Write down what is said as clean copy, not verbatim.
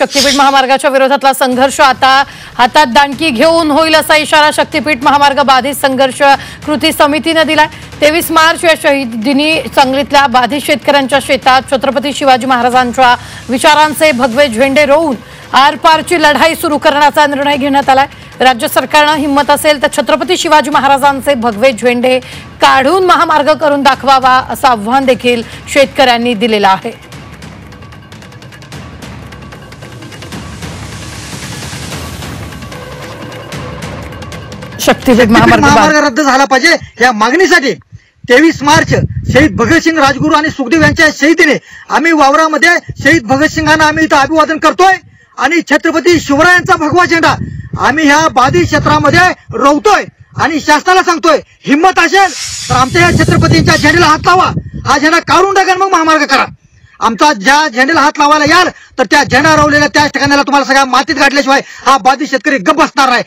शक्तीपीठ महामार्गाच्या विरोधातला संघर्ष आता हातात दांडकी घेऊन होईल असा इशारा शक्तीपीठ महामार्ग बाधित संघर्ष कृती समितीने दिलाय। 23 मार्च या शहीद दिनी सांगलीतल्या बाधित शेतकऱ्यांच्या शेतात छत्रपती शिवाजी महाराजांच्या विचारांचे भगवे झेंडे रोवून आरपारची लढाई सुरू करण्याचा निर्णय घेण्यात आलाय। राज्य सरकारने हिम्मत असेल तर छत्रपती शिवाजी महाराजांचे भगवे झेंडे काढून महामार्ग करून दाखवावा असं आव्हान देखील शेतकऱ्यांनी दिलेलं आहे। शक्तीपीठ महामार्ग रद्द झाला पाहिजे या मागणीसाठी 23 मार्च शहीद भगतसिंग राजगुरू आणि सुखदेव यांच्या शहीदीने आम्ही वावरामध्ये शहीद भगतसिंगांना आम्ही इथं अभिवादन करतोय आणि छत्रपती शिवरायांचा भगवा झेंडा आम्ही ह्या बाधित क्षेत्रामध्ये रोवतोय आणि शासनाला सांगतोय हिम्मत असेल तर आमच्या या छत्रपतींच्या झेंड्याला हात लावा, हा झेंडा काढून टाका, मग महामार्ग करा। आमचा ज्या झेंड्याला हात लावायला याल तर त्या झेंडा रोवलेल्या त्या ठिकाणाला तुम्हाला सगळ्या मातीत गाठल्याशिवाय हा बाधित शेतकरी गप्प बसणार नाही।